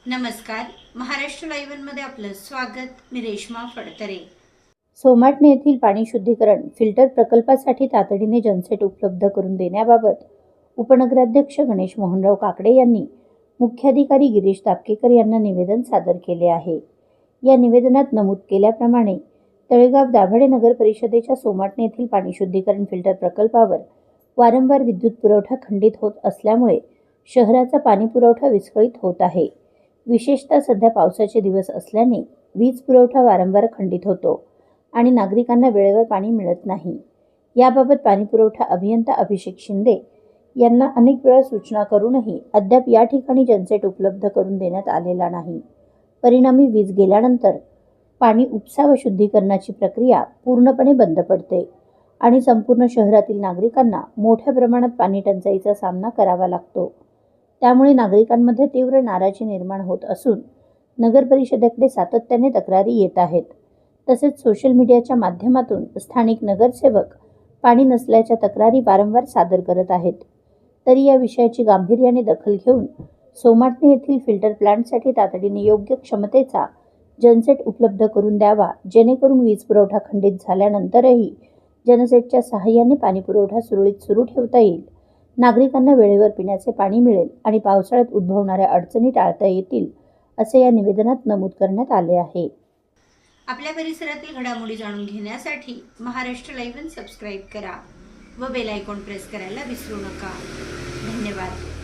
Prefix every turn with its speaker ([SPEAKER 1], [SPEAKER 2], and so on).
[SPEAKER 1] नमस्कार. महाराष्ट्र लाईव्हमध्ये आपलं स्वागत. मी रेश्मा फडतरे.
[SPEAKER 2] सोमाटणे येथील पाणी शुद्धीकरण फिल्टर प्रकल्पासाठी तातडीने जनसेट उपलब्ध करून देण्याबाबत उपनगराध्यक्ष गणेश मोहनराव काकडे यांनी मुख्याधिकारी गिरीश तापकेकर यांना निवेदन सादर केले आहे. या निवेदनात नमूद केल्याप्रमाणे तळेगाव दाभाडे नगर परिषदेच्या सोमाटणे येथील पाणी शुद्धीकरण फिल्टर प्रकल्पावर वारंवार विद्युत पुरवठा खंडित होत असल्यामुळे शहराचा पाणी पुरवठा विस्कळीत होत आहे. विशेषतः सध्या पावसाचे दिवस असल्याने वीज पुरवठा वारंवार खंडित होतो आणि नागरिकांना वेळेवर पाणी मिळत नाही. याबाबत पाणीपुरवठा अभियंता अभिषेक शिंदे यांना अनेक वेळा सूचना करूनही अद्याप या ठिकाणी जनसेट उपलब्ध करून देण्यात आलेला नाही. परिणामी वीज गेल्यानंतर पाणी उपसा व शुद्धीकरणाची प्रक्रिया पूर्णपणे बंद पडते आणि संपूर्ण शहरातील नागरिकांना मोठ्या प्रमाणात पाणी टंचाईचा सामना करावा लागतो. त्यामुळे नागरिकांमध्ये तीव्र नाराजी निर्माण होत असून नगर परिषदेकडे सातत्याने तक्रारी येत आहेत. तसेच सोशल मीडियाच्या माध्यमातून स्थानिक नगरसेवक पाणी नसल्याच्या तक्रारी वारंवार सादर करत आहेत. तरी या विषयाची गांभीर्याने दखल घेऊन सोमाटणे येथील फिल्टर प्लांटसाठी तातडीने योग्य क्षमतेचा जनसेट उपलब्ध करून द्यावा, जेणेकरून वीज पुरवठा खंडित झाल्यानंतरही जनसेटच्या सहाय्याने पाणी पुरवठा सुरळीत सुरू ठेवता येईल, नागरिकांना वेळेवर पिण्याचे पाणी मिळेल आणि पावसाळ्यात उद्भवणाऱ्या अडचणी टाळता येतील, असे या निवेदनात नमूद करण्यात आले आहे.
[SPEAKER 1] आपल्या परिसरातील घडामोडी जाणून घेण्यासाठी महाराष्ट्र लाईव्ह सबस्क्राईब करा व बेल आयकॉन प्रेस करायला विसरू नका. धन्यवाद.